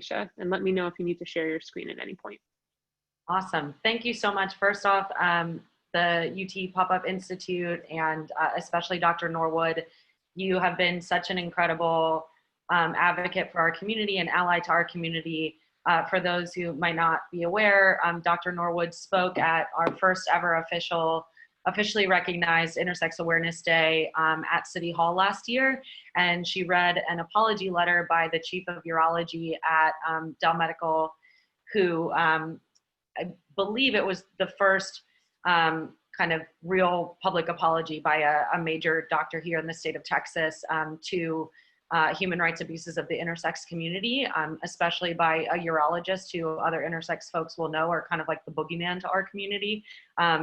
Alicia, and let me know if you need to share your screen at any point. Awesome. Thank you so much. First off, the UT Pop-Up Institute and especially Dr. Norwood, you have been such an incredible advocate for our community and ally to our community. For those who might not be aware, Dr. Norwood spoke at our first ever officially recognized Intersex Awareness Day at City Hall last year. And she read an apology letter by the chief of urology at Dell Medical, who I believe it was the first kind of real public apology by a major doctor here in the state of Texas to human rights abuses of the intersex community, especially by a urologist who other intersex folks will know are kind of like the boogeyman to our community.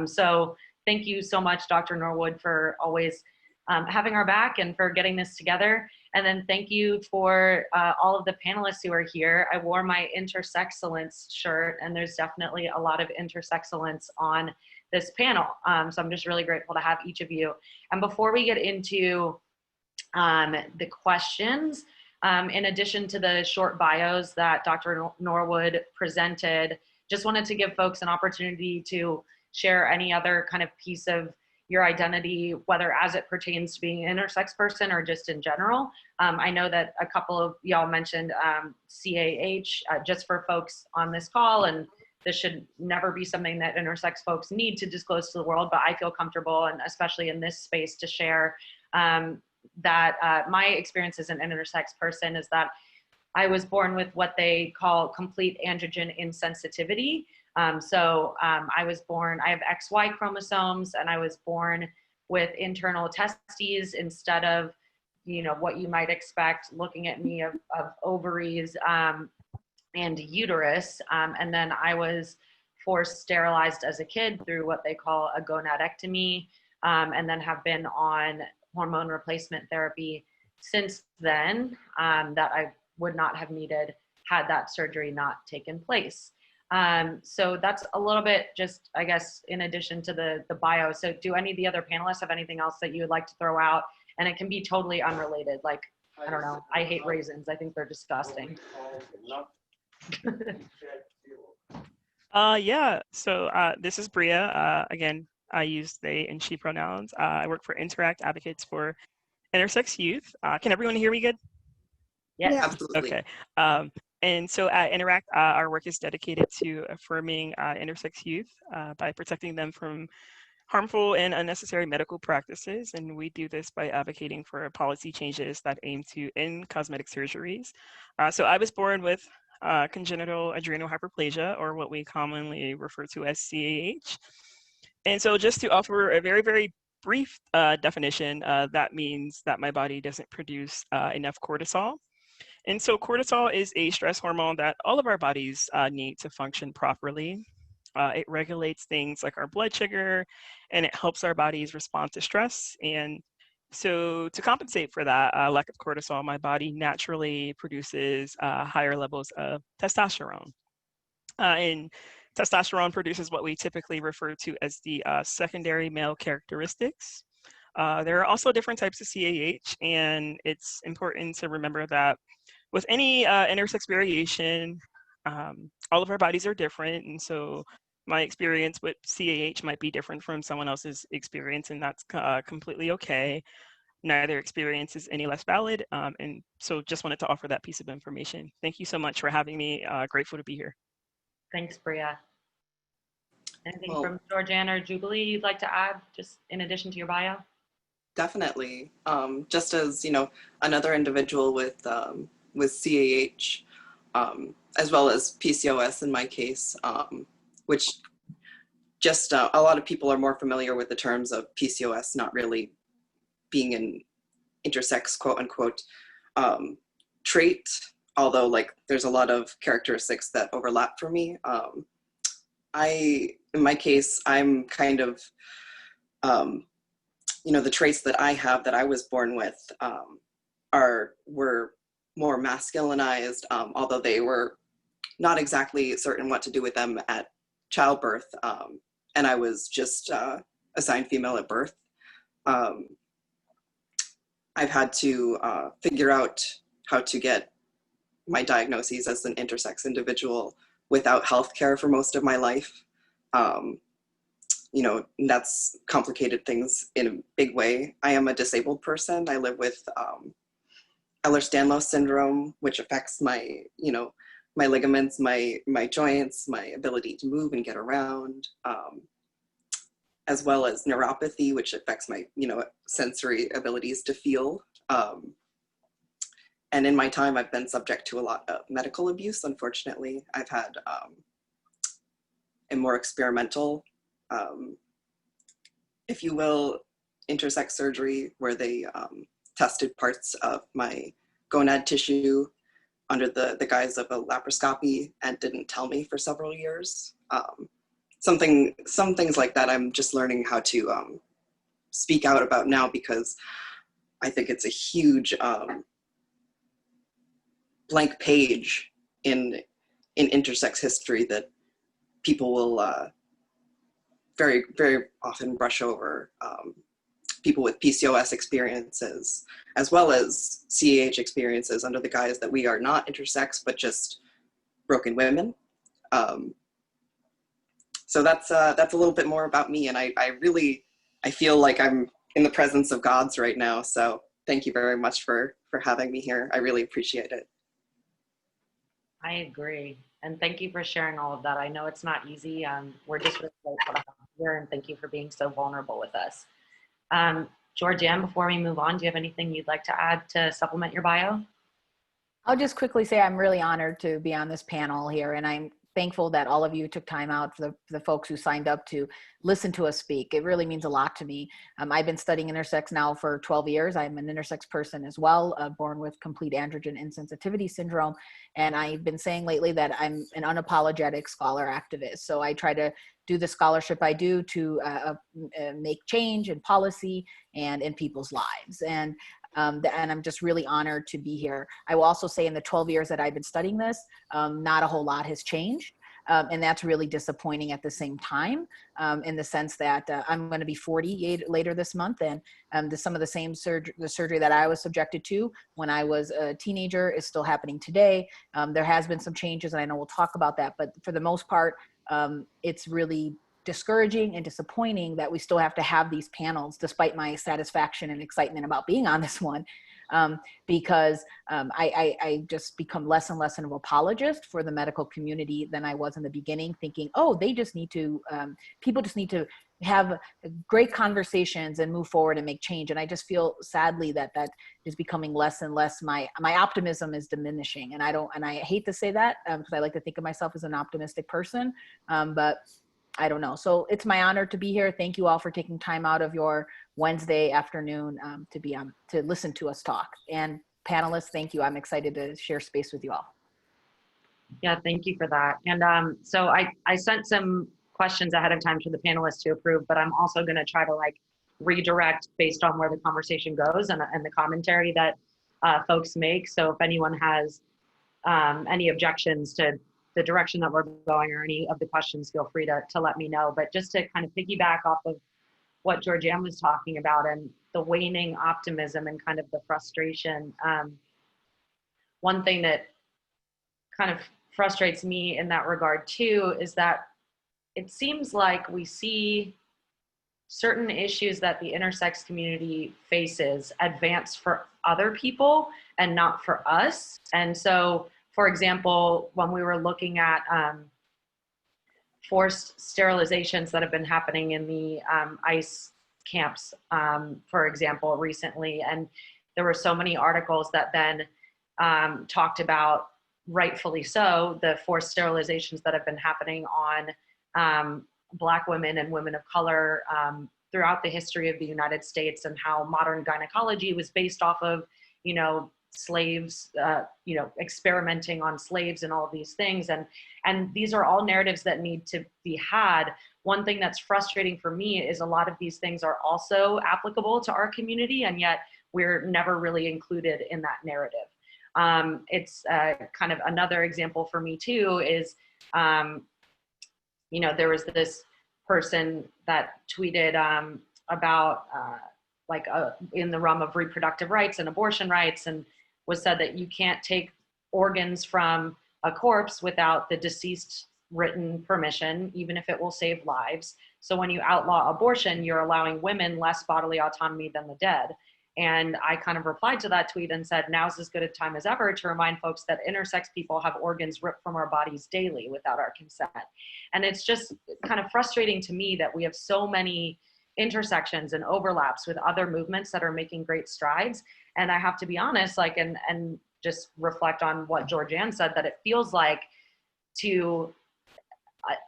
So thank you so much, Dr. Norwood, for always having our back and for getting this together. And then thank you for all of the panelists who are here. I wore my Intersexcellence shirt, and there's definitely a lot of Intersexcellence on this panel. So I'm just really grateful to have each of you. And before we get into the questions, in addition to the short bios that Dr. Norwood presented, just wanted to give folks an opportunity to share any other kind of piece of your identity, whether as it pertains to being an intersex person or just in general. I know that a couple of y'all mentioned CAH, just for folks on this call, and this should never be something that intersex folks need to disclose to the world, but I feel comfortable, and especially in this space, to share that my experience as an intersex person is that I was born with what they call complete androgen insensitivity. I was born, I have XY chromosomes, and I was born with internal testes instead of, you know, what you might expect looking at me of ovaries and uterus. And then I was forced sterilized as a kid through what they call a gonadectomy, and then have been on hormone replacement therapy since then, that I would not have needed had that surgery not taken place. So that's a little bit just, I guess, in addition to the bio. So do any of the other panelists have anything else that you would like to throw out? And it can be totally unrelated. Like, I don't know, I hate raisins. I think they're disgusting. Yeah, so this is Bria. Again, I use they and she pronouns. I work for Interact Advocates for Intersex Youth. Can everyone hear me good? Yes. Yeah, absolutely. Okay. And so at Interact, our work is dedicated to affirming intersex youth by protecting them from harmful and unnecessary medical practices. And we do this by advocating for policy changes that aim to end cosmetic surgeries. So I was born with congenital adrenal hyperplasia, or what we commonly refer to as CAH. And so just to offer a very, very brief definition, that means that my body doesn't produce enough cortisol. And so cortisol is a stress hormone that all of our bodies need to function properly. It regulates things like our blood sugar, and it helps our bodies respond to stress. And so to compensate for that lack of cortisol, my body naturally produces higher levels of testosterone. And testosterone produces what we typically refer to as the secondary male characteristics. There are also different types of CAH, and it's important to remember that with any intersex variation, all of our bodies are different. And so my experience with CAH might be different from someone else's experience, and that's completely okay. Neither experience is any less valid. And so just wanted to offer that piece of information. Thank you so much for having me. Grateful to be here. Thanks, Bria. Anything from Georgiann or Jubilee you'd like to add, just in addition to your bio? Definitely. Just as, you know, another individual with CAH, as well as PCOS in my case, which just a lot of people are more familiar with the terms of PCOS not really being an intersex quote unquote trait, although like there's a lot of characteristics that overlap for me. In my case, I'm kind of, you know, the traits that I have that I was born with were more masculinized, although they were not exactly certain what to do with them at childbirth. And I was just assigned female at birth. I've had to figure out how to get my diagnoses as an intersex individual without healthcare for most of my life. You know, that's complicated things in a big way. I am a disabled person. I live with Ehlers-Danlos syndrome, which affects my, you know, my ligaments, my joints, my ability to move and get around, as well as neuropathy, which affects my, you know, sensory abilities to feel. And in my time, I've been subject to a lot of medical abuse. Unfortunately, I've had a more experimental, if you will, intersex surgery, where they tested parts of my gonad tissue under the guise of a laparoscopy and didn't tell me for several years. Some things like that I'm just learning how to speak out about now, because I think it's a huge blank page in intersex history that people will very, very often brush over. People with PCOS experiences, as well as CAH experiences, under the guise that we are not intersex, but broken women. So that's a little bit more about me, and I feel like I'm in the presence of gods right now. So thank you very much for having me here. I really appreciate it. I agree. And thank you for sharing all of that. I know it's not easy. We're just really grateful to have you here, and thank you for being so vulnerable with us. Georgiann, before we move on, do you have anything you'd like to add to supplement your bio? I'll just quickly say I'm really honored to be on this panel here, and I'm thankful that all of you took time out, for the folks who signed up to listen to us speak. It really means a lot to me. I've been studying intersex now for 12 years. I'm an intersex person as well, born with complete androgen insensitivity syndrome. And I've been saying lately that I'm an unapologetic scholar activist. So I try to do the scholarship I do to make change in policy and in people's lives. And I'm just really honored to be here. I will also say in the 12 years that I've been studying this, not a whole lot has changed. And that's really disappointing at the same time, in the sense that I'm going to be 40 later this month, and some of the same surgery that I was subjected to when I was a teenager is still happening today. There has been some changes, and I know we'll talk about that, but for the most part, it's really discouraging and disappointing that we still have to have these panels, despite my satisfaction and excitement about being on this one, because I just become less and less of an apologist for the medical community than I was in the beginning, thinking, oh, they just need to, people just need to have great conversations and move forward and make change. And I just feel sadly that is becoming less and less. My optimism is diminishing, and I hate to say that, because I like to think of myself as an optimistic person, but I don't know. So it's my honor to be here. Thank you all for taking time out of your Wednesday afternoon to listen to us talk. And panelists, thank you. I'm excited to share space with you all. Yeah, thank you for that. And so I sent some questions ahead of time to the panelists to approve, but I'm also going to try to redirect based on where the conversation goes and the commentary that folks make. So if anyone has any objections to the direction that we're going or any of the questions, feel free to let me know. But just to kind of piggyback off of what Georgiann was talking about and the waning optimism and kind of the frustration, one thing that kind of frustrates me in that regard too is that it seems like we see certain issues that the intersex community faces advance for other people and not for us. And so, for example, when we were looking at forced sterilizations that have been happening in the ICE camps, for example, recently, and there were so many articles that then talked about, rightfully so, the forced sterilizations that have been happening on Black women and women of color throughout the history of the United States, and how modern gynecology was based off of, slaves, experimenting on slaves and all of these things. And these are all narratives that need to be had. One thing that's frustrating for me is a lot of these things are also applicable to our community, and yet we're never really included in that narrative. It's kind of another example for me too is, there was this person that tweeted about in the realm of reproductive rights and abortion rights, and was said that you can't take organs from a corpse without the deceased written permission, even if it will save lives. So when you outlaw abortion, you're allowing women less bodily autonomy than the dead. And I kind of replied to that tweet and said, now's as good a time as ever to remind folks that intersex people have organs ripped from our bodies daily without our consent. And it's just kind of frustrating to me that we have so many intersections and overlaps with other movements that are making great strides. And I have to be honest, like, and just reflect on what Georgiann said, that it feels like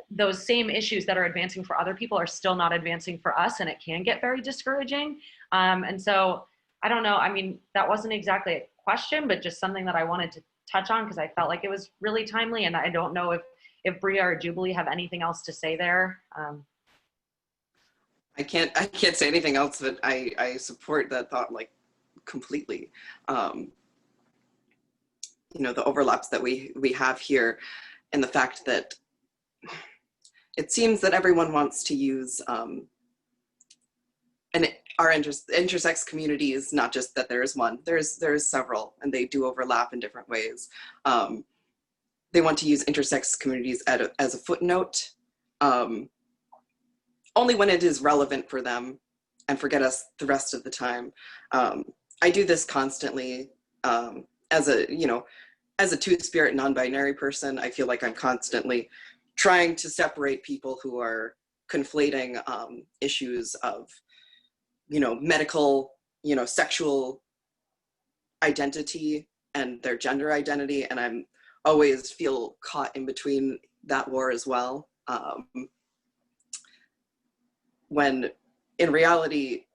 those same issues that are advancing for other people are still not advancing for us, and it can get very discouraging. And so I don't know, I mean, that wasn't exactly a question, but just something that I wanted to touch on because I felt like it was really timely, and I don't know if Bria or Jubilee have anything else to say there. I can't say anything else, but I support that thought like completely. You know, the overlaps that we have here, and the fact that it seems that everyone wants to use and our intersex communities, not just that there is one, there's several, and they do overlap in different ways. They want to use intersex communities as a footnote, only when it is relevant for them, and forget us the rest of the time. I do this constantly as a two-spirit non-binary person. I feel like I'm constantly trying to separate people who are conflating issues of, medical, sexual identity and their gender identity. And I'm always feel caught in between that war as well. When in reality,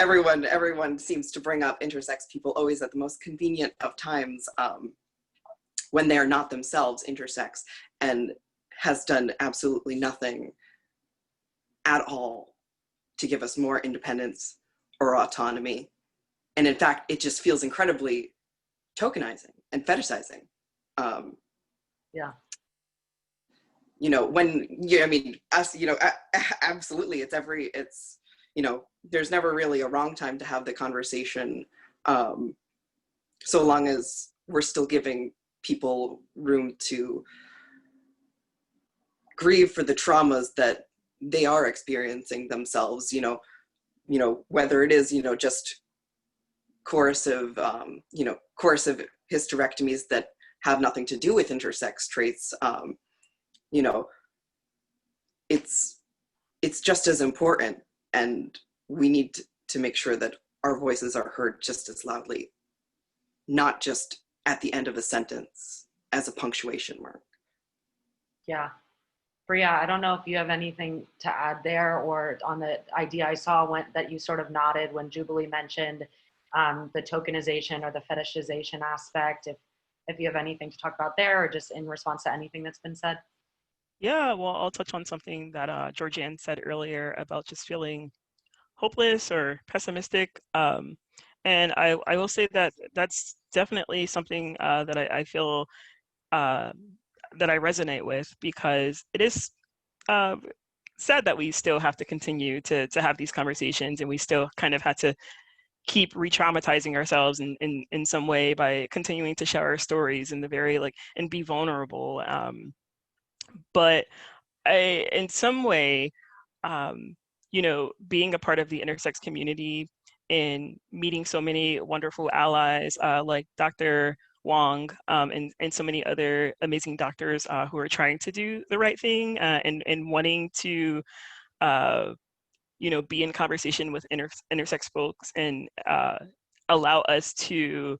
everyone seems to bring up intersex people always at the most convenient of times when they are not themselves intersex, and has done absolutely nothing at all to give us more independence or autonomy. And in fact, it just feels incredibly tokenizing and fetishizing. Yeah. Absolutely, there's never really a wrong time to have the conversation, so long as we're still giving people room to grieve for the traumas that they are experiencing themselves, whether it is, just coercive hysterectomies that have nothing to do with intersex traits. It's just as important, and we need to make sure that our voices are heard just as loudly, not just at the end of a sentence as a punctuation mark. Yeah. Bria, I don't know if you have anything to add there, or on the idea I saw that you sort of nodded when Jubilee mentioned the tokenization or the fetishization aspect, if you have anything to talk about there, or just in response to anything that's been said. Yeah, well, I'll touch on something that Georgiann said earlier about just feeling hopeless or pessimistic. And I will say that that's definitely something that I feel that I resonate with, because it is sad that we still have to continue to have these conversations, and we still kind of had to keep re-traumatizing ourselves in some way by continuing to share our stories and and be vulnerable. But in some way, being a part of the intersex community and meeting so many wonderful allies like Dr. Wong and so many other amazing doctors who are trying to do the right thing and wanting to, be in conversation with intersex folks and allow us to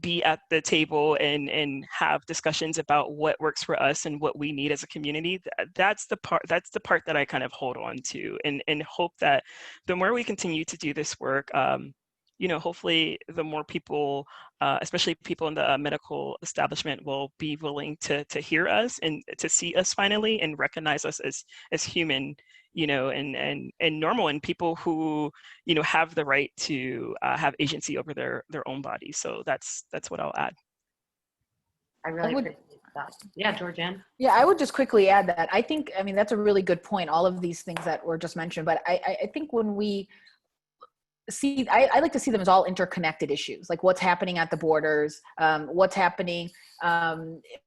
be at the table and have discussions about what works for us and what we need as a community. That's the part that I kind of hold on to, and hope that the more we continue to do this work, hopefully the more people, especially people in the medical establishment, will be willing to hear us and to see us finally and recognize us as human, and normal, and people who, have the right to have agency over their own bodies. So that's what I'll add. I really appreciate that. Yeah, Georgiann. Yeah, I would just quickly add that I think, that's a really good point, all of these things that were just mentioned, but I think when we see, I like to see them as all interconnected issues, like what's happening at the borders, what's happening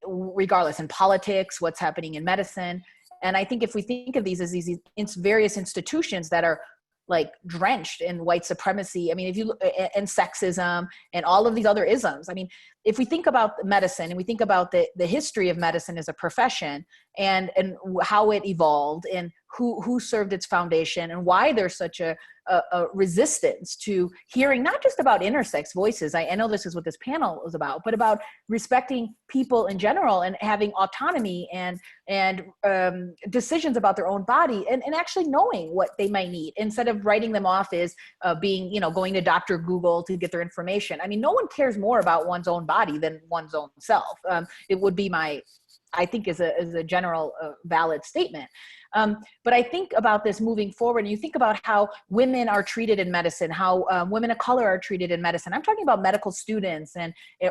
regardless in politics, what's happening in medicine. And I think if we think of these as these various institutions that are like drenched in white supremacy, I mean, if you look, and sexism and all of these other isms, I mean, if we think about medicine and we think about the history of medicine as a profession and how it evolved and who served its foundation and why there's such a resistance to hearing not just about intersex voices. I know this is what this panel is about, but about respecting people in general and having autonomy and decisions about their own body and actually knowing what they might need instead of writing them off as being, you know, going to Dr. Google to get their information. I mean, no one cares more about one's own body than one's own self. It would be I think is a general valid statement. But I think about this moving forward, and you think about how women are treated in medicine, how women of color are treated in medicine. I'm talking about medical students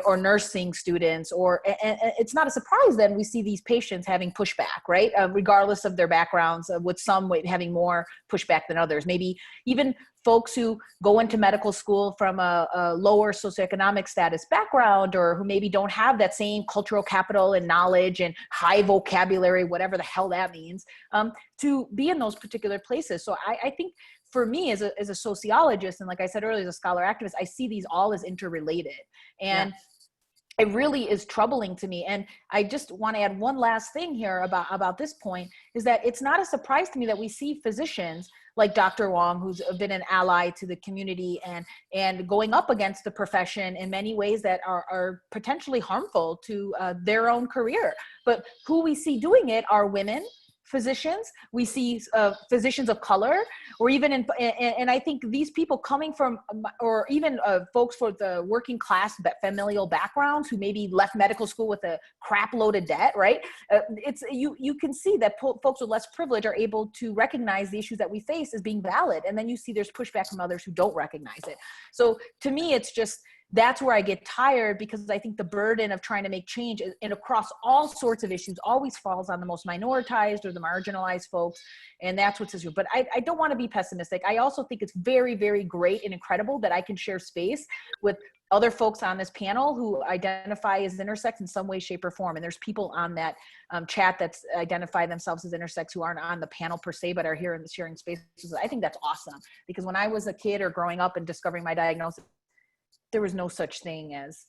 or nursing students, and it's not a surprise then we see these patients having pushback, right? Regardless of their backgrounds, with some having more pushback than others. Maybe even folks who go into medical school from a lower socioeconomic status background, or who maybe don't have that same cultural capital and knowledge and high vocabulary, whatever the hell that means, to be in those particular places. So I think for me as a sociologist, and like I said earlier, as a scholar activist, I see these all as interrelated. And it really is troubling to me. And I just want to add one last thing here about this point, is that it's not a surprise to me that we see physicians like Dr. Wong, who's been an ally to the community and going up against the profession in many ways that are potentially harmful to their own career. But who we see doing it are women physicians. We see physicians of color, or even and I think these people coming from, or even folks for the working class familial backgrounds who maybe left medical school with a crap load of debt, right? It's you can see that folks with less privilege are able to recognize the issues that we face as being valid, and then you see there's pushback from others who don't recognize it. So to me, it's just, that's where I get tired, because I think the burden of trying to make change and across all sorts of issues always falls on the most minoritized or the marginalized folks. And that's what's issue. But I don't want to be pessimistic. I also think it's very, very great and incredible that I can share space with other folks on this panel who identify as intersex in some way, shape, or form. And there's people on that chat that identify themselves as intersex who aren't on the panel per se, but are here in the sharing spaces. I think that's awesome, because when I was a kid or growing up and discovering my diagnosis, there was no such thing as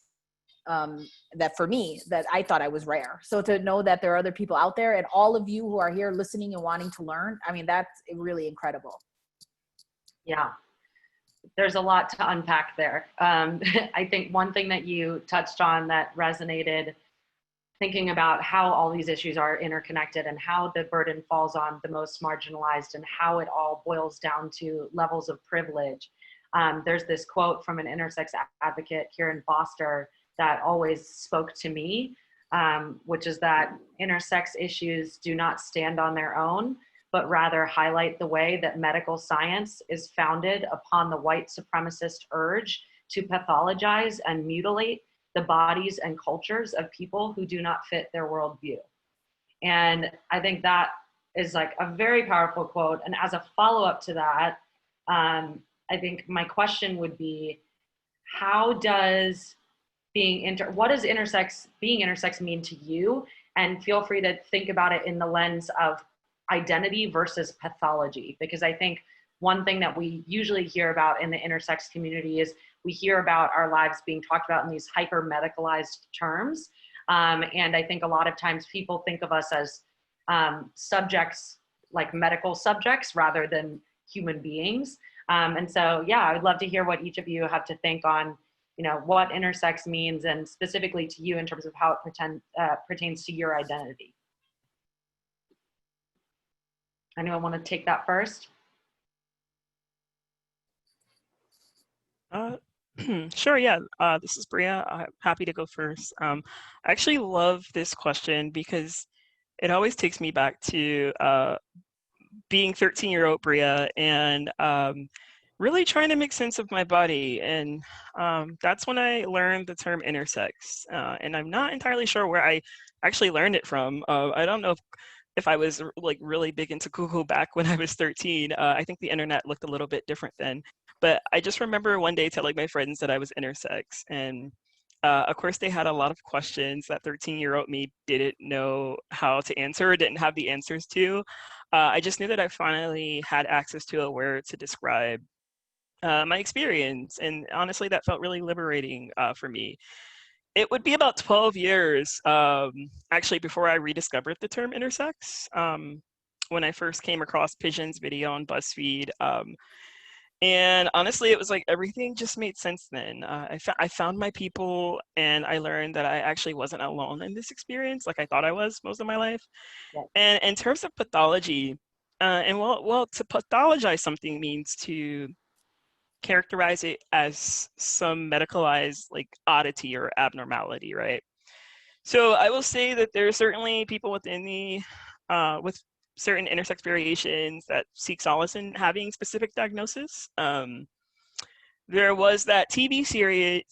that for me, that I thought I was rare. So to know that there are other people out there, and all of you who are here listening and wanting to learn, I mean, that's really incredible. Yeah, there's a lot to unpack there. I think one thing that you touched on that resonated, thinking about how all these issues are interconnected and how the burden falls on the most marginalized and how it all boils down to levels of privilege. There's this quote from an intersex advocate here in Boston that always spoke to me, which is that intersex issues do not stand on their own, but rather highlight the way that medical science is founded upon the white supremacist urge to pathologize and mutilate the bodies and cultures of people who do not fit their worldview. And I think that is like a very powerful quote. And as a follow-up to that, I think my question would be, how does being what does being intersex mean to you? And feel free to think about it in the lens of identity versus pathology, because I think one thing that we usually hear about in the intersex community is we hear about our lives being talked about in these hyper medicalized terms. And I think a lot of times people think of us as subjects, like medical subjects, rather than human beings. And so, yeah, I would love to hear what each of you have to think on, you know, what intersex means, and specifically to you in terms of how it pertains to your identity. Anyone want to take that first? Sure, yeah. This is Bria. I'm happy to go first. I actually love this question because it always takes me back to being 13-year-old Bria and really trying to make sense of my body. And that's when I learned the term intersex. And I'm not entirely sure where I actually learned it from. I don't know if if I was like really big into Google back when I was 13. I think the internet looked a little bit different then. But I just remember one day telling my friends that I was intersex, and of course they had a lot of questions that 13-year-old me didn't know how to answer, didn't have the answers to. I just knew that I finally had access to a word to describe my experience, and honestly, that felt really liberating for me. It would be about 12 years, actually, before I rediscovered the term intersex. When I first came across Pigeon's video on BuzzFeed. And honestly, it was like everything just made sense then. I found my people, and I learned that I actually wasn't alone in this experience like I thought I was most of my life. Yeah. And in terms of pathology, to pathologize something means to characterize it as some medicalized like oddity or abnormality, right? So I will say that there are certainly people within the with certain intersex variations that seek solace in having specific diagnosis. There was that TV series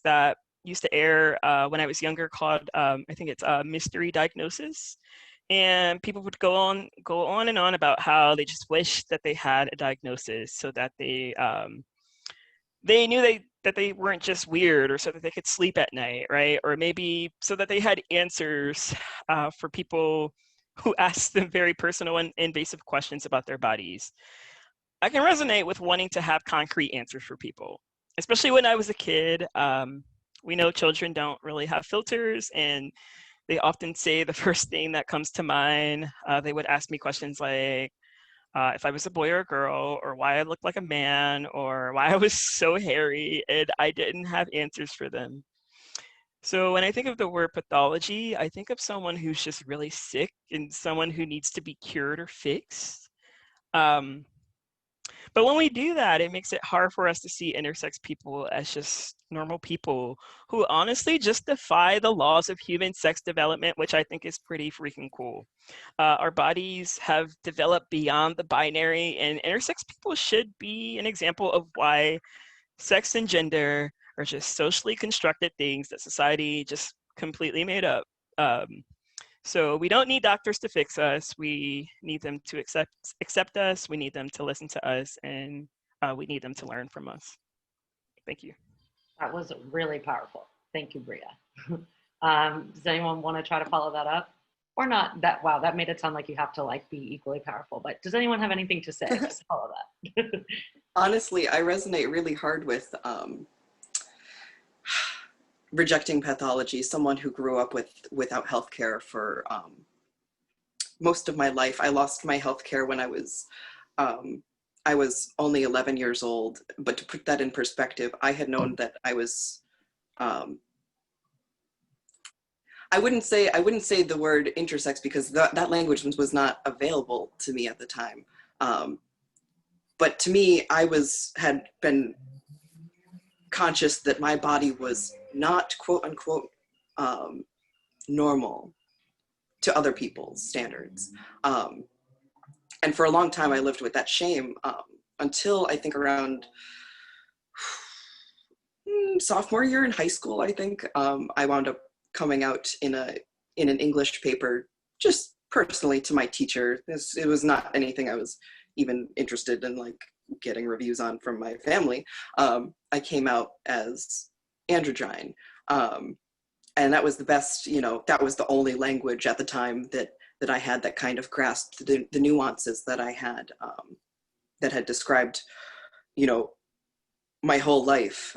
that used to air when I was younger called I think it's Mystery Diagnosis, and people would go on and on about how they just wished that they had a diagnosis so that they knew that they weren't just weird, or so that they could sleep at night, right? Or maybe so that they had answers for people who asked them very personal and invasive questions about their bodies. I can resonate with wanting to have concrete answers for people, especially when I was a kid. We know children don't really have filters, and they often say the first thing that comes to mind. They would ask me questions like, if I was a boy or a girl, or why I looked like a man, or why I was so hairy, and I didn't have answers for them. So when I think of the word pathology, I think of someone who's just really sick and someone who needs to be cured or fixed. But when we do that, it makes it hard for us to see intersex people as just normal people who honestly just defy the laws of human sex development, which I think is pretty freaking cool. Our bodies have developed beyond the binary, and intersex people should be an example of why sex and gender are just socially constructed things that society just completely made up. So we don't need doctors to fix us. We need them to accept us. We need them to listen to us, and we need them to learn from us. Thank you. That was really powerful. Thank you, Bria. Does anyone want to try to follow that up? Or not? Wow, that made it sound like you have to like be equally powerful, but does anyone have anything to say just to follow that? Honestly, I resonate really hard with rejecting pathology. Someone who grew up without healthcare for most of my life. I lost my healthcare when I was only 11 years old. But to put that in perspective, I had known that I was. I wouldn't say the word intersex because that language was not available to me at the time. But to me, I had been conscious that my body was not quote unquote normal to other people's standards. And for a long time, I lived with that shame until I think around sophomore year in high school, I think. I wound up coming out in an English paper, just personally to my teacher. It was not anything I was even interested in like getting reviews on from my family. I came out as androgyne. And that was the best, that was the only language at the time that I had that kind of grasped the nuances that I had, that had described, my whole life.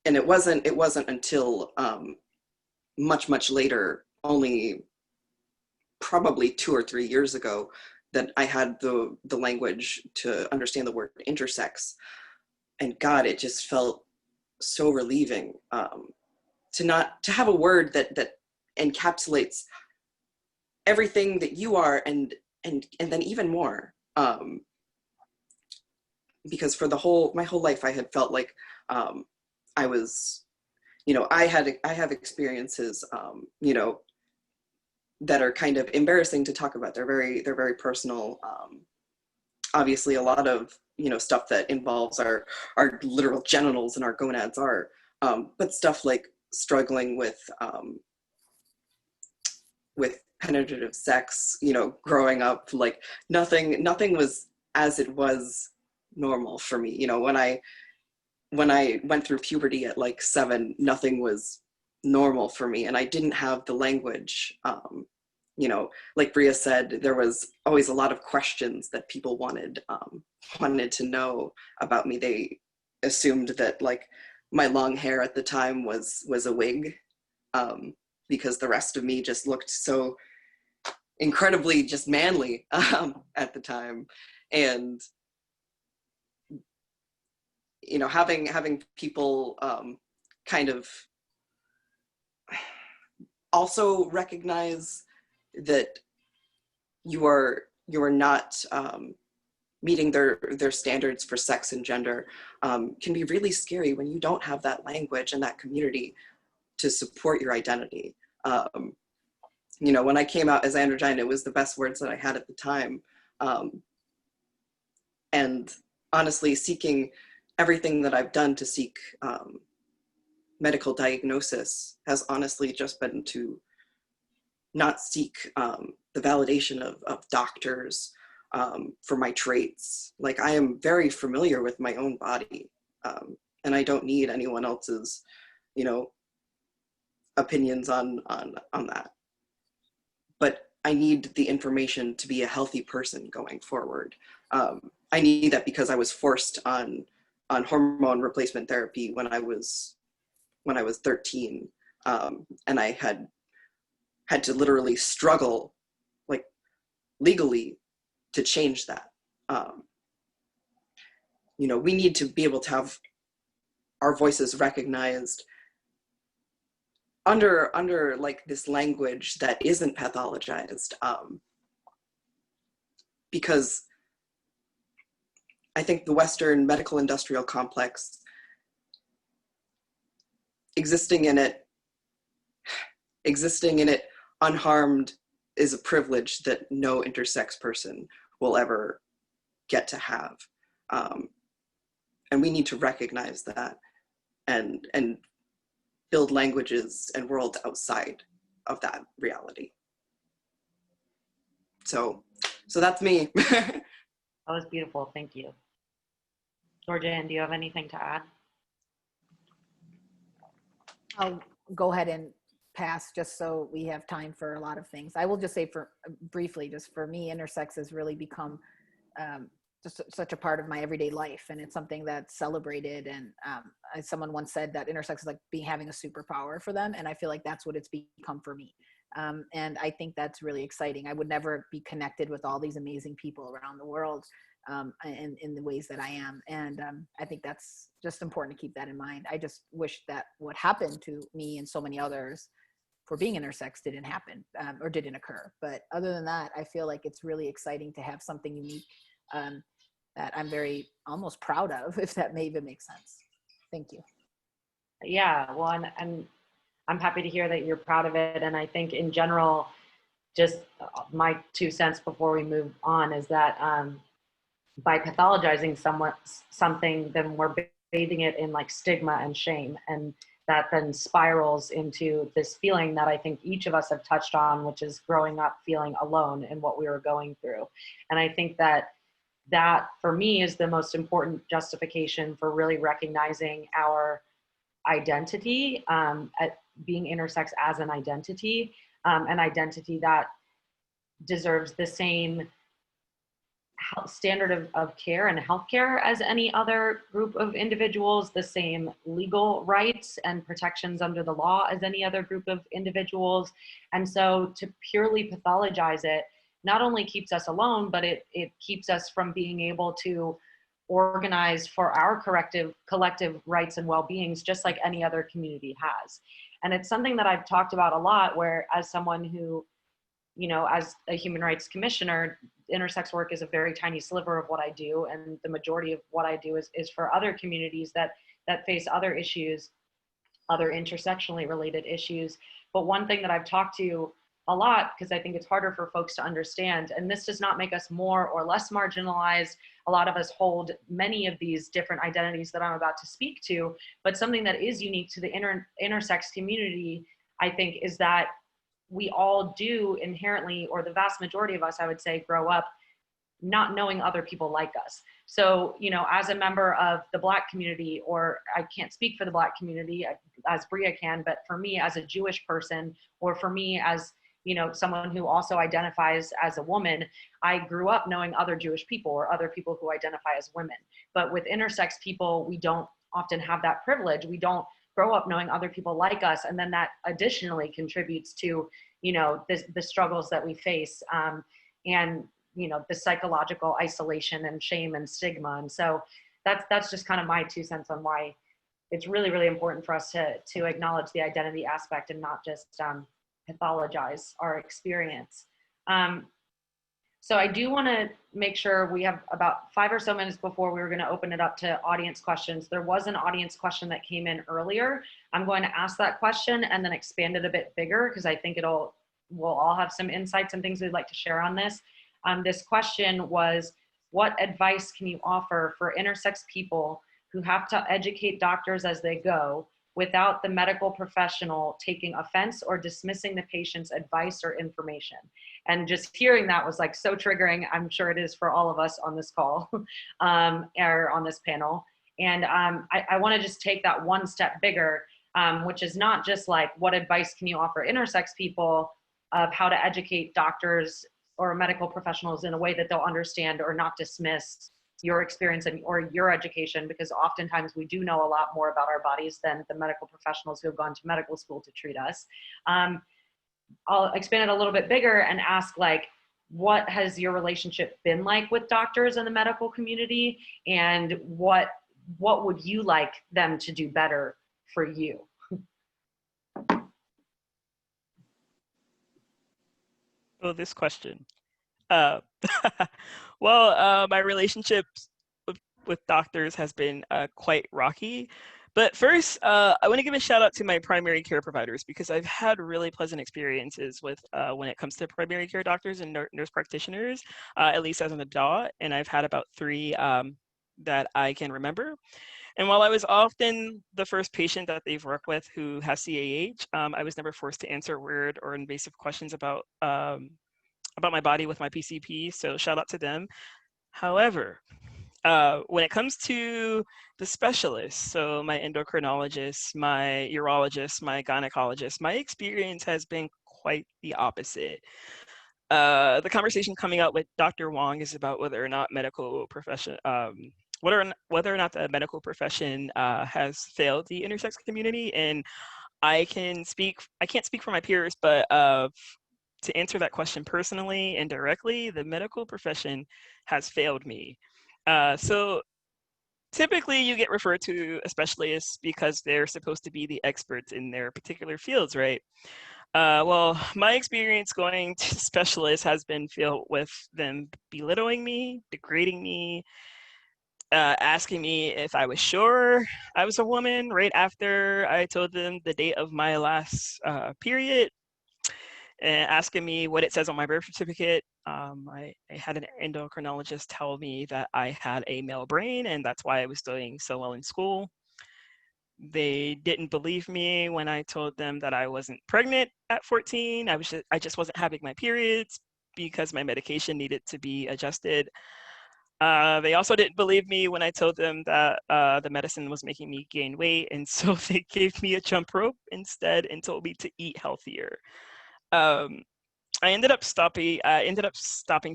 And it wasn't until much later, only probably 2 or 3 years ago, that I had the language to understand the word intersex. And God, it just felt so relieving to have a word that encapsulates everything that you are and then even more. Because for my whole life, I had felt like I was, I have experiences, that are kind of embarrassing to talk about. They're very personal. Obviously, a lot of stuff that involves our literal genitals and our gonads are, but stuff like struggling with with penetrative sex, you know, growing up, like nothing was as it was normal for me. You know, when I went through puberty at like 7, nothing was normal for me, and I didn't have the language. You know, like Bria said, there was always a lot of questions that people wanted to know about me. They assumed that like my long hair at the time was a wig, because the rest of me just looked so incredibly just manly at the time. And you know, having people kind of also recognize that you are not meeting their standards for sex and gender can be really scary when you don't have that language and that community to support your identity. You know, when I came out as androgyne, it was the best words that I had at the time. And honestly, seeking everything that I've done to seek medical diagnosis has honestly just been to not seek the validation of doctors for my traits. Like, I am very familiar with my own body, and I don't need anyone else's, you know, opinions on that. But I need the information to be a healthy person going forward. I need that because I was forced on hormone replacement therapy when I was 13, and I had to literally struggle, like, legally to change that. You know, we need to be able to have our voices recognized under like this language that isn't pathologized, because I think the Western medical industrial complex, existing in it unharmed, is a privilege that no intersex person will ever get to have. And we need to recognize that and build languages and worlds outside of that reality. So that's me. That was beautiful, thank you. Georgiann, do you have anything to add? I'll go ahead and pass just so we have time for a lot of things. I will just say briefly, just for me, intersex has really become just such a part of my everyday life, and it's something that's celebrated. And as someone once said, that intersex is like having a superpower for them, and I feel like that's what it's become for me. And I think that's really exciting. I would never be connected with all these amazing people around the world in the ways that I am. And I think that's just important to keep that in mind. I just wish that what happened to me and so many others for being intersex didn't happen or didn't occur. But other than that, I feel like it's really exciting to have something unique that I'm very almost proud of, if that may even make sense. Thank you. Yeah, well, and I'm happy to hear that you're proud of it. And I think in general, just my 2 cents before we move on is that by pathologizing something, then we're bathing it in like stigma and shame. And that then spirals into this feeling that I think each of us have touched on, which is growing up feeling alone in what we were going through. And I think that for me is the most important justification for really recognizing our identity, at being intersex as an identity that deserves the same standard of care and healthcare as any other group of individuals, the same legal rights and protections under the law as any other group of individuals. And so to purely pathologize it not only keeps us alone, but it keeps us from being able to organize for our collective rights and well-beings, just like any other community has. And it's something that I've talked about a lot, where as someone who, you know, as a human rights commissioner, intersex work is a very tiny sliver of what I do. And the majority of what I do is for other communities that face other issues, other intersectionally related issues. But one thing that I've talked to a lot, because I think it's harder for folks to understand, and this does not make us more or less marginalized. A lot of us hold many of these different identities that I'm about to speak to, but something that is unique to the intersex community, I think, is that we all do inherently, or the vast majority of us, I would say, grow up not knowing other people like us. So, you know, as a member of the Black community, or I can't speak for the Black community as Bria can, but for me as a Jewish person, or for me as, you know, someone who also identifies as a woman, I grew up knowing other Jewish people or other people who identify as women. But with intersex people, we don't often have that privilege. We don't grow up knowing other people like us. And then that additionally contributes to, you know, the struggles that we face. And you know, the psychological isolation and shame and stigma. And so that's just kind of my 2 cents on why it's really, really important for us to acknowledge the identity aspect and not just pathologize our experience. So I do want to make sure we have about 5 or so minutes before we were going to open it up to audience questions. There was an audience question that came in earlier. I'm going to ask that question and then expand it a bit bigger, because I think we'll all have some insights and things we'd like to share on this. This question was, what advice can you offer for intersex people who have to educate doctors as they go without the medical professional taking offense or dismissing the patient's advice or information? And just hearing that was like so triggering. I'm sure it is for all of us on this call or on this panel. And I want to just take that one step bigger, which is not just like, what advice can you offer intersex people of how to educate doctors or medical professionals in a way that they'll understand or not dismiss your experience or your education, because oftentimes we do know a lot more about our bodies than the medical professionals who have gone to medical school to treat us. I'll expand it a little bit bigger and ask, like, what has your relationship been like with doctors in the medical community, and what would you like them to do better for you? Oh, this question. Well, my relationship with doctors has been quite rocky. But first, I want to give a shout out to my primary care providers, because I've had really pleasant experiences with when it comes to primary care doctors and nurse practitioners, at least as an adult. And I've had about 3 that I can remember. And while I was often the first patient that they've worked with who has CAH, I was never forced to answer weird or invasive questions about my body with my PCP. So shout out to them. However, when it comes to the specialists, so my endocrinologist, my urologist, my gynecologist, my experience has been quite the opposite. The conversation coming out with Dr. Wong is about whether or not medical profession, whether or not the medical profession has failed the intersex community. And I can't speak for my peers, but to answer that question personally and directly, the medical profession has failed me. So typically you get referred to a specialist because they're supposed to be the experts in their particular fields, right? Well, my experience going to specialists has been filled with them belittling me, degrading me, asking me if I was sure I was a woman right after I told them the date of my last period, and asking me what it says on my birth certificate. I had an endocrinologist tell me that I had a male brain, and that's why I was doing so well in school. They didn't believe me when I told them that I wasn't pregnant at 14. I just wasn't having my periods because my medication needed to be adjusted. They also didn't believe me when I told them that the medicine was making me gain weight, and so they gave me a jump rope instead and told me to eat healthier. I ended up stopping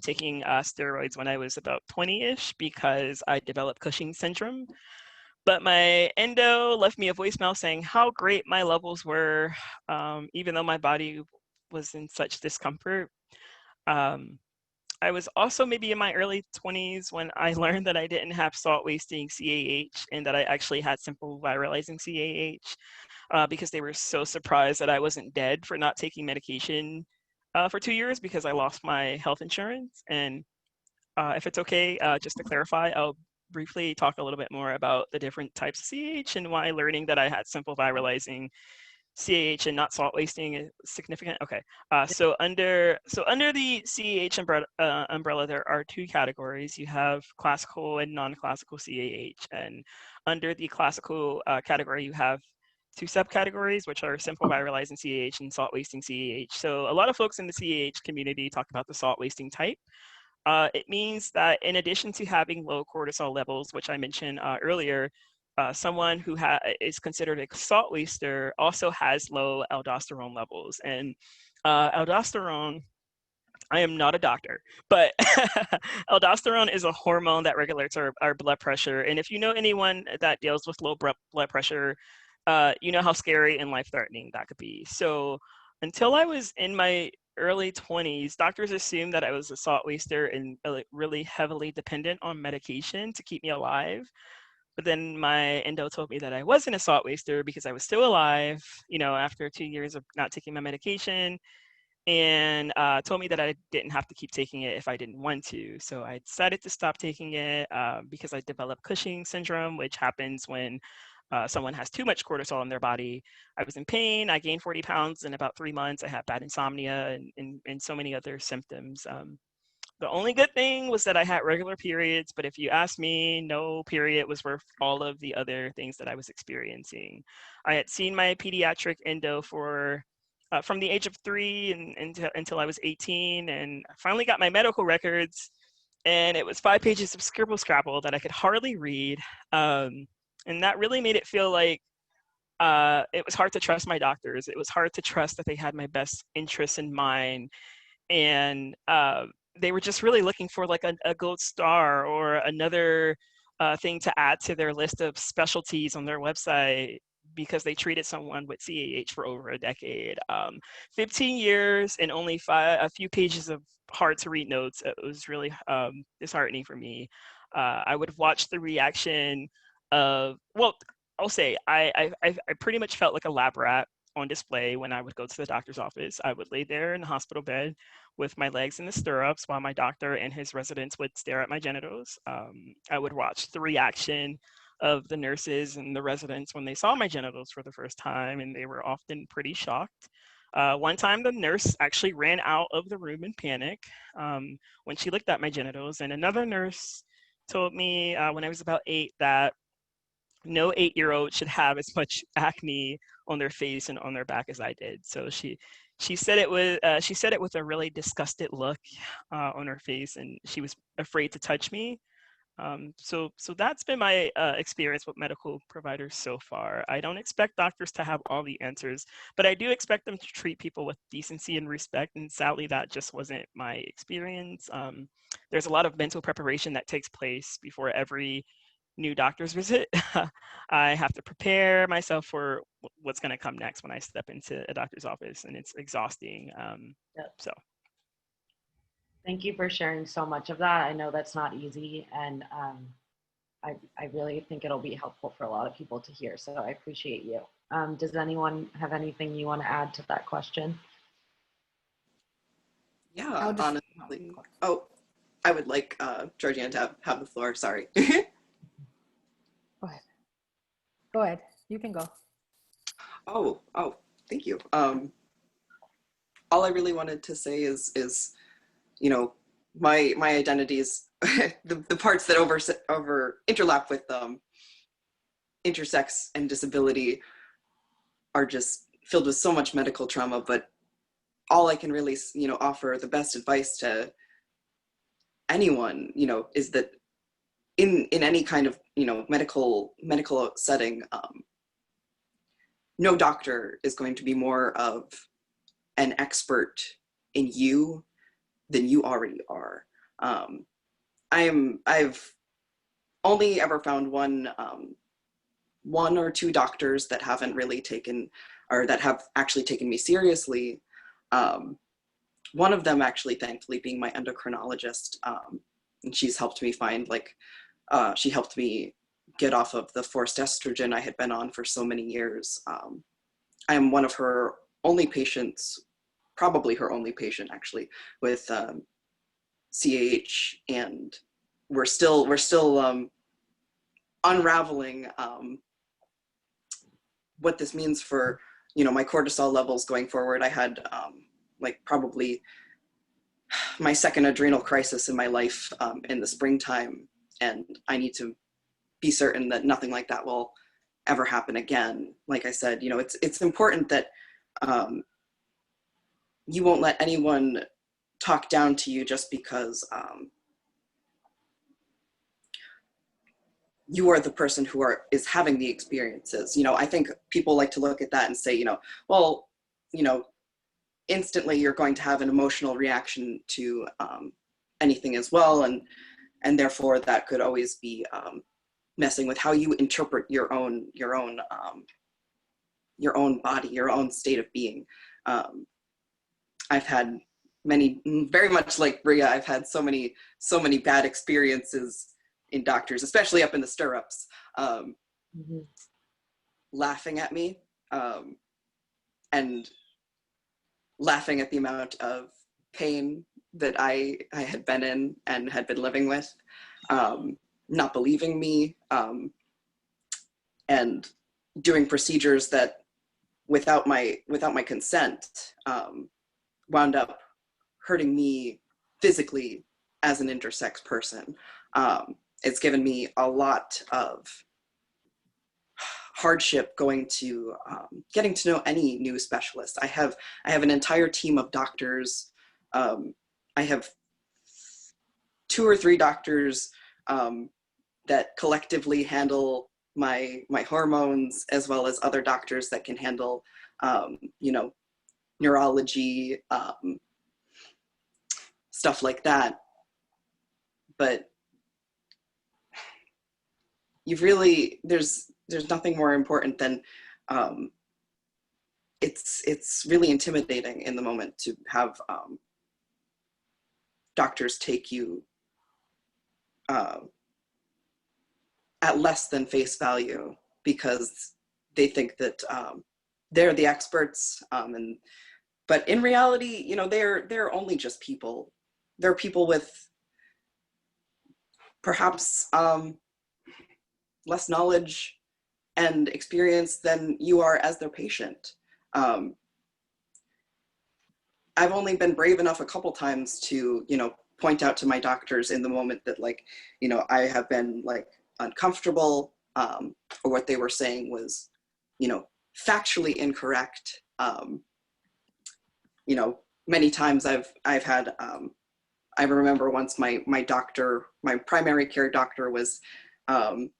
taking steroids when I was about 20-ish because I developed Cushing's syndrome. But my endo left me a voicemail saying how great my levels were, even though my body was in such discomfort. I was also maybe in my early 20s when I learned that I didn't have salt-wasting CAH and that I actually had simple viralizing CAH, because they were so surprised that I wasn't dead for not taking medication for 2 years because I lost my health insurance. And if it's okay, just to clarify, I'll briefly talk a little bit more about the different types of CAH and why learning that I had simple viralizing CAH and not salt wasting is significant. Okay, so under the CAH umbrella, there are 2 categories. You have classical and non-classical CAH, and under the classical category, you have two subcategories, which are simple viralizing CAH and salt wasting CAH. So a lot of folks in the CAH community talk about the salt wasting type. It means that in addition to having low cortisol levels, which I mentioned earlier, someone who is considered a salt waster also has low aldosterone levels. And aldosterone, I am not a doctor, but aldosterone is a hormone that regulates our blood pressure. And if you know anyone that deals with low blood pressure, you know how scary and life-threatening that could be. So until I was in my early 20s, doctors assumed that I was a salt waster and really heavily dependent on medication to keep me alive. But then my endo told me that I wasn't a salt waster because I was still alive, you know, after 2 years of not taking my medication, and told me that I didn't have to keep taking it if I didn't want to. So I decided to stop taking it because I developed Cushing's syndrome, which happens when someone has too much cortisol in their body. I was in pain. I gained 40 pounds in about 3 months. I had bad insomnia and so many other symptoms. The only good thing was that I had regular periods, but if you ask me, no period was worth all of the other things that I was experiencing. I had seen my pediatric endo from the age of 3 until I was 18, and I finally got my medical records, and it was 5 pages of scribble scrabble that I could hardly read. And that really made it feel like it was hard to trust my doctors. It was hard to trust that they had my best interests in mind. And they were just really looking for like a gold star or another thing to add to their list of specialties on their website because they treated someone with CAH for over a decade. 15 years and only a few pages of hard to read notes. It was really disheartening for me. I would watch the reaction of, well, I'll say I pretty much felt like a lab rat on display when I would go to the doctor's office. I would lay there in the hospital bed with my legs in the stirrups while my doctor and his residents would stare at my genitals. I would watch the reaction of the nurses and the residents when they saw my genitals for the first time, and they were often pretty shocked. One time the nurse actually ran out of the room in panic when she looked at my genitals, and another nurse told me when I was about 8 that no 8-year-old should have as much acne on their face and on their back as I did. So she said it with a really disgusted look on her face, and she was afraid to touch me. So that's been my experience with medical providers so far. I don't expect doctors to have all the answers, but I do expect them to treat people with decency and respect. And sadly, that just wasn't my experience. There's a lot of mental preparation that takes place before every new doctor's visit. I have to prepare myself for what's going to come next when I step into a doctor's office, and it's exhausting. Yep. So. Thank you for sharing so much of that. I know that's not easy, and I really think it'll be helpful for a lot of people to hear, so I appreciate you. Does anyone have anything you want to add to that question? Yeah, honestly. Oh, I would like Georgiann to have the floor, sorry. Go ahead, you can go. Oh, thank you. All I really wanted to say is you know, my identities, the parts that overlap with intersex and disability are just filled with so much medical trauma, but all I can really, offer the best advice to anyone, is that in any kind of, medical setting, no doctor is going to be more of an expert in you than you already are. I've only ever found one or two doctors that haven't really taken, or that have actually taken me seriously. One of them actually, thankfully, being my endocrinologist, and she's helped me find, she helped me get off of the forced estrogen I had been on for so many years. I am one of her only patients, probably her only patient actually, with CAH, and we're still unraveling what this means for my cortisol levels going forward. I had probably my second adrenal crisis in my life in the springtime, and I need to be certain that nothing like that will ever happen again. Like I said, you know, it's important that you won't let anyone talk down to you just because you are the person who is having the experiences. You know, I think people like to look at that and say, you know, well, you know, instantly you're going to have an emotional reaction to anything as well, and therefore that could always be messing with how you interpret your own body, your own state of being. I've had many, very much like Bria, I've had so many bad experiences in doctors, especially up in the stirrups, laughing at me and laughing at the amount of pain that I had been in and had been living with, not believing me, and doing procedures that without my consent wound up hurting me physically as an intersex person. It's given me a lot of hardship getting to know any new specialist. I have an entire team of doctors. I have 2 or 3 doctors that collectively handle my hormones, as well as other doctors that can handle, you know, neurology, stuff like that. But there's nothing more important than it's really intimidating in the moment to have doctors take you at less than face value because they think that they're the experts, but in reality, you know, they're only just people. They're people with perhaps less knowledge and experience than you are as their patient. I've only been brave enough a couple times to, you know, point out to my doctors in the moment that, like, you know, I have been like uncomfortable, or what they were saying was, you know, factually incorrect. You know, many times I've had, I remember once my primary care doctor was on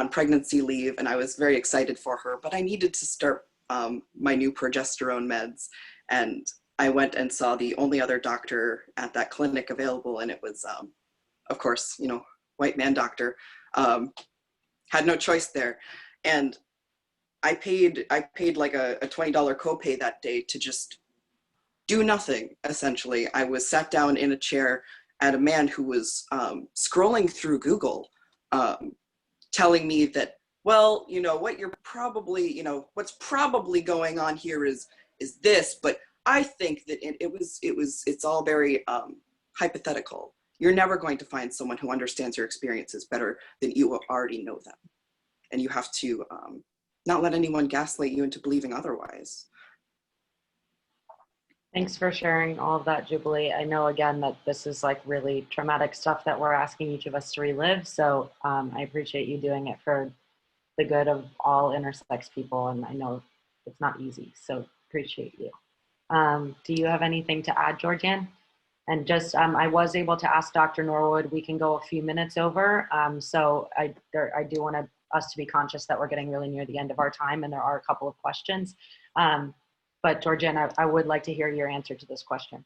pregnancy leave, and I was very excited for her, but I needed to start my new progesterone meds. And I went and saw the only other doctor at that clinic available, and it was, of course, you know, white man doctor. Had no choice there. And I paid like a $20 copay that day to just do nothing, essentially. I was sat down in a chair at a man who was scrolling through Google, telling me that, well, you know, what's probably going on here is this, but I think that it's all very hypothetical. You're never going to find someone who understands your experiences better than you already know them. And you have to not let anyone gaslight you into believing otherwise. Thanks for sharing all of that, Jubilee. I know, again, that this is like really traumatic stuff that we're asking each of us to relive. So I appreciate you doing it for the good of all intersex people. And I know it's not easy, so appreciate you. Do you have anything to add, Georgiann? And just, I was able to ask Dr. Norwood, we can go a few minutes over. So I do want us to be conscious that we're getting really near the end of our time, and there are a couple of questions. But Georgiann, I would like to hear your answer to this question.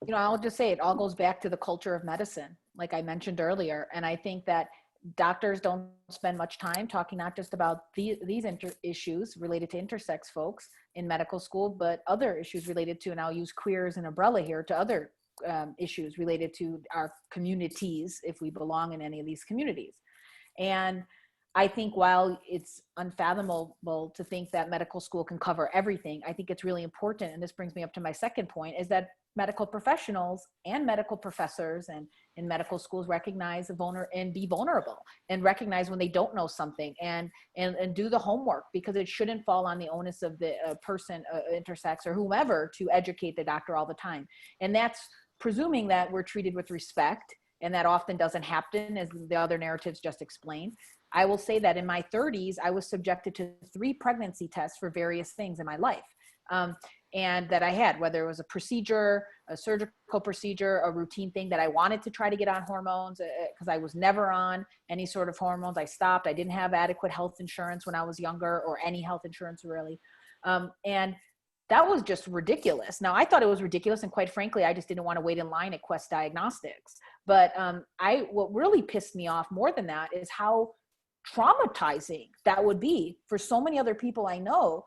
You know, I'll just say it all goes back to the culture of medicine, like I mentioned earlier. And I think that doctors don't spend much time talking not just about these issues related to intersex folks in medical school, but other issues related to, and I'll use queer as an umbrella here, to other issues related to our communities, if we belong in any of these communities. And I think while it's unfathomable to think that medical school can cover everything, I think it's really important, and this brings me up to my second point, is that medical professionals and medical professors and in medical schools recognize and be vulnerable and recognize when they don't know something and do the homework, because it shouldn't fall on the onus of the person, intersex or whomever, to educate the doctor all the time. And that's presuming that we're treated with respect, and that often doesn't happen, as the other narratives just explained. I will say that in my 30s, I was subjected to 3 pregnancy tests for various things in my life. And that I had, whether it was a procedure, a surgical procedure, a routine thing that I wanted to try to get on hormones, because I was never on any sort of hormones. I stopped. I didn't have adequate health insurance when I was younger, or any health insurance really. And that was just ridiculous. Now, I thought it was ridiculous, and quite frankly, I just didn't want to wait in line at Quest Diagnostics. But what really pissed me off more than that is how traumatizing that would be for so many other people I know,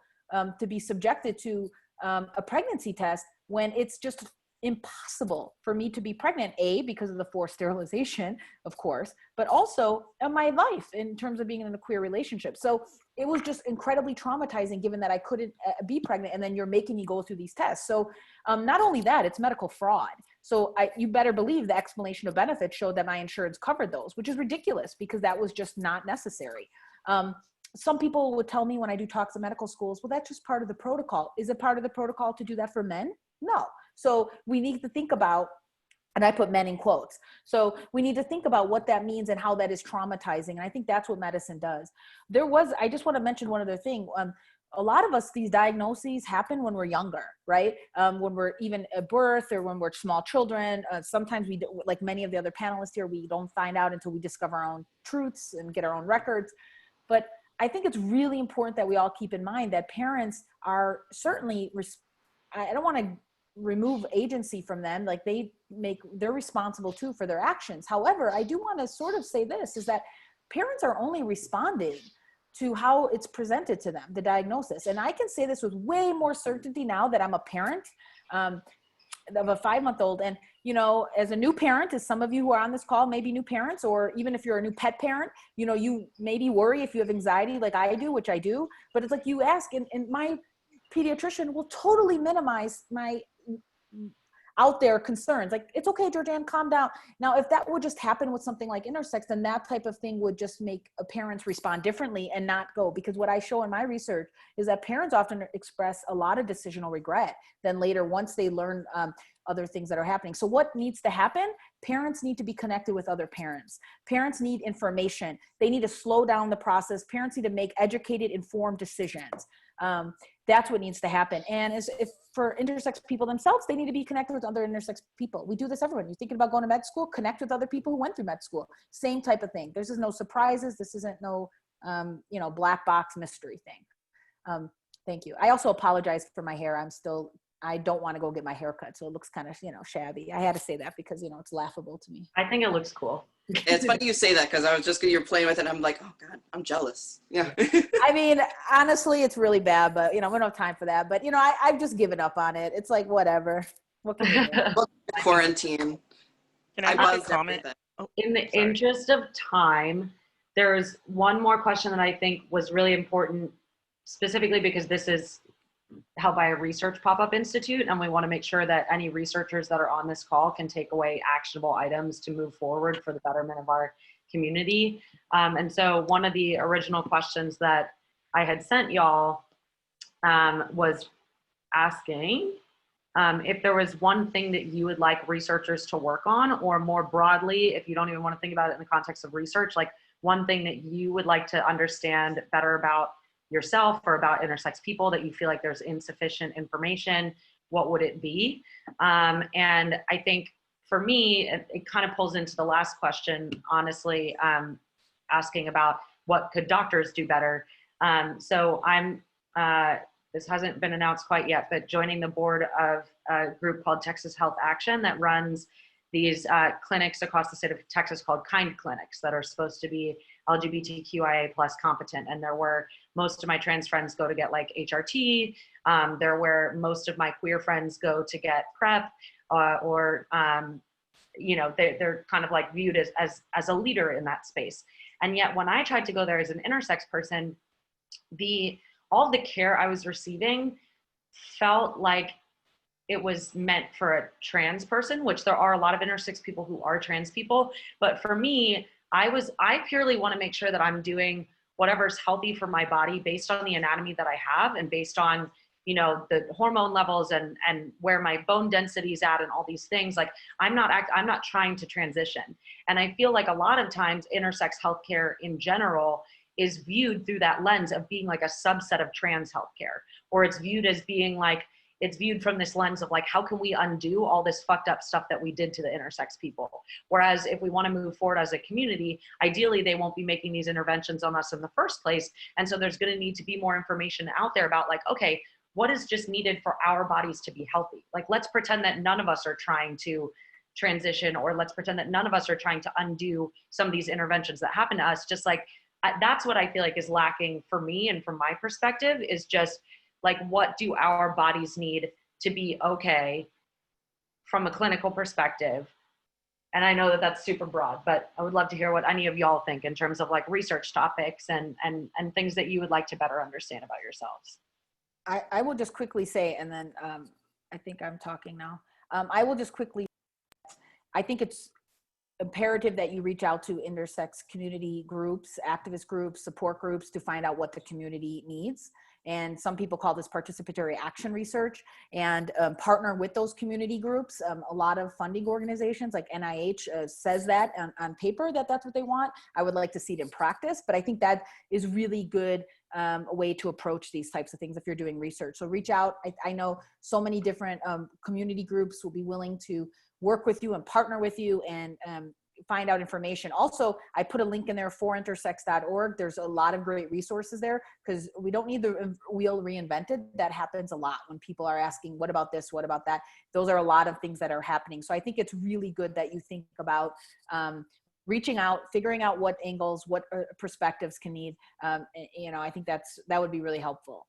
to be subjected to a pregnancy test when it's just impossible for me to be pregnant, because of the forced sterilization, of course, but also in my life in terms of being in a queer relationship. So it was just incredibly traumatizing, given that I couldn't be pregnant, and then you're making me go through these tests. So not only that, it's medical fraud. So you better believe the explanation of benefits showed that my insurance covered those, which is ridiculous, because that was just not necessary. Some people would tell me when I do talks at medical schools, well, that's just part of the protocol. Is it part of the protocol to do that for men? No. So we need to think about, and I put men in quotes. So we need to think about what that means and how that is traumatizing. And I think that's what medicine does. I just want to mention one other thing. A lot of us, these diagnoses happen when we're younger, right? When we're even at birth, or when we're small children. Sometimes we, like many of the other panelists here, we don't find out until we discover our own truths and get our own records. But I think it's really important that we all keep in mind that parents are certainly, I don't want to remove agency from them. Like they're responsible too for their actions. However, I do want to sort of say this, is that parents are only responding to how it's presented to them, the diagnosis. And I can say this with way more certainty now that I'm a parent of a 5-month-old. And, you know, as a new parent, as some of you who are on this call may be new parents, or even if you're a new pet parent, you know, you maybe worry if you have anxiety like I do, which I do, but it's like you ask, and my pediatrician will totally minimize my out there concerns. Like, it's okay, Georgiann, calm down. Now, if that would just happen with something like intersex, then that type of thing would just make parents respond differently and not go. Because what I show in my research is that parents often express a lot of decisional regret then later once they learn other things that are happening. So what needs to happen? Parents need to be connected with other parents. Parents need information. They need to slow down the process. Parents need to make educated, informed decisions. That's what needs to happen. And if for intersex people themselves, they need to be connected with other intersex people. We do this everywhere. You're thinking about going to med school, connect with other people who went through med school. Same type of thing. This is no surprises. This isn't no, you know, black box mystery thing. Thank you. I also apologize for my hair. I don't want to go get my hair cut, so it looks kind of, you know, shabby. I had to say that because, you know, it's laughable to me. I think it looks cool. It's funny you say that, because I was just, you're playing with it, and I'm like, oh God, I'm jealous. Yeah. I mean, honestly, it's really bad, but, you know, we don't have time for that. But, you know, I've just given up on it. It's like, whatever. What can we do? Well, quarantine. Can I make a comment? Oh, In the sorry. interest of time, there's one more question that I think was really important, specifically because this is held by a research pop-up institute, and we want to make sure that any researchers that are on this call can take away actionable items to move forward for the betterment of our community. And so one of the original questions that I had sent y'all was asking if there was one thing that you would like researchers to work on, or more broadly, if you don't even want to think about it in the context of research, like one thing that you would like to understand better about yourself or about intersex people that you feel like there's insufficient information, what would it be? And I think for me, it kind of pulls into the last question, honestly, asking about what could doctors do better. So I'm, this hasn't been announced quite yet, but joining the board of a group called Texas Health Action that runs these clinics across the state of Texas called Kind Clinics that are supposed to be LGBTQIA+ competent. And they're where most of my trans friends go to get like HRT. They're where most of my queer friends go to get PrEP, or you know, they're kind of like viewed as a leader in that space. And yet when I tried to go there as an intersex person, all of the care I was receiving felt like it was meant for a trans person, which there are a lot of intersex people who are trans people. But for me, I purely want to make sure that I'm doing whatever's healthy for my body based on the anatomy that I have, and based on, you know, the hormone levels and where my bone density is at and all these things. Like I'm not trying to transition. And I feel like a lot of times intersex healthcare in general is viewed through that lens of being like a subset of trans healthcare, or it's viewed as being like, it's viewed from this lens of like, how can we undo all this fucked up stuff that we did to the intersex people? Whereas if we want to move forward as a community, ideally they won't be making these interventions on us in the first place. And so there's going to need to be more information out there about like, okay, what is just needed for our bodies to be healthy? Like, let's pretend that none of us are trying to transition, or let's pretend that none of us are trying to undo some of these interventions that happen to us. Just like, that's what I feel like is lacking for me and from my perspective, is just like, what do our bodies need to be okay from a clinical perspective? And I know that that's super broad, but I would love to hear what any of y'all think in terms of like research topics and things that you would like to better understand about yourselves. I will just quickly say, and then I think I'm talking now. I will just quickly, I think it's imperative that you reach out to intersex community groups, activist groups, support groups to find out what the community needs. And some people call this participatory action research, and partner with those community groups. A lot of funding organizations like NIH says that on paper that that's what they want. I would like to see it in practice, but I think that is really good a way to approach these types of things if you're doing research. So reach out. I know so many different community groups will be willing to work with you and partner with you and find out information. Also, I put a link in there for intersex.org. There's a lot of great resources there, because we don't need the wheel reinvented. That happens a lot when people are asking, what about this? What about that? Those are a lot of things that are happening. So I think it's really good that you think about reaching out, figuring out what angles, what perspectives can need. You know, I think that would be really helpful.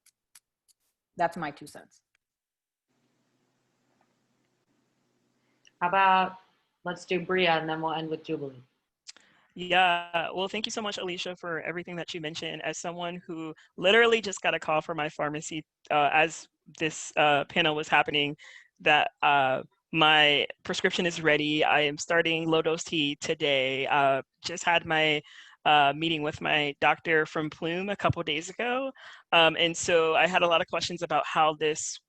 That's my 2 cents. How about, let's do Bria and then we'll end with Jubilee. Yeah, well, thank you so much, Alicia, for everything that you mentioned. As someone who literally just got a call from my pharmacy as this panel was happening, that my prescription is ready. I am starting low-dose tea today. Just had my meeting with my doctor from Plume a couple days ago. And so I had a lot of questions about how this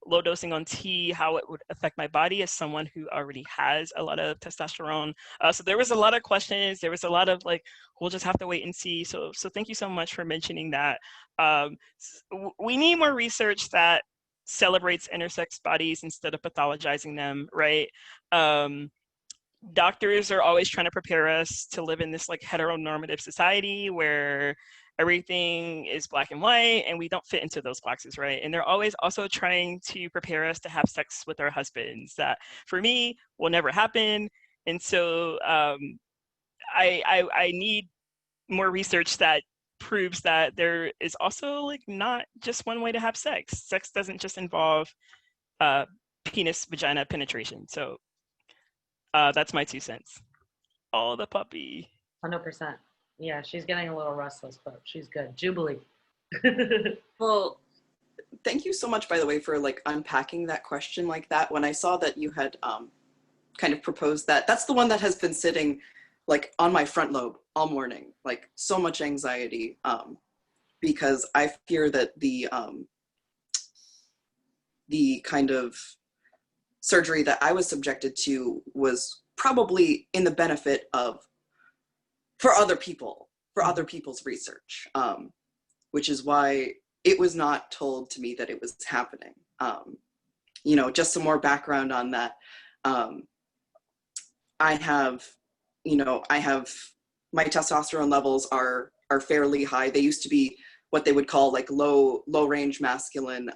low dosing on tea, how it would affect my body as someone who already has a lot of testosterone. So there was a lot of questions. There was a lot of like, we'll just have to wait and see. So thank you so much for mentioning that. We need more research that celebrates intersex bodies instead of pathologizing them, right? Doctors are always trying to prepare us to live in this like heteronormative society where everything is black and white and we don't fit into those boxes, right? And they're always also trying to prepare us to have sex with our husbands. That for me will never happen. And so I need more research that proves that there is also like not just one way to have sex. Sex doesn't just involve penis vagina penetration. So that's my 2 cents. Oh, the puppy. 100%. Yeah, she's getting a little restless, but she's good. Jubilee. Well, thank you so much, by the way, for like unpacking that question like that. When I saw that you had kind of proposed that, that's the one that has been sitting like on my front lobe all morning, like so much anxiety, because I fear that the kind of surgery that I was subjected to was probably in the benefit of for other people's research, which is why it was not told to me that it was happening. You know, just some more background on that. I have my testosterone levels are fairly high. They used to be what they would call like low range masculine.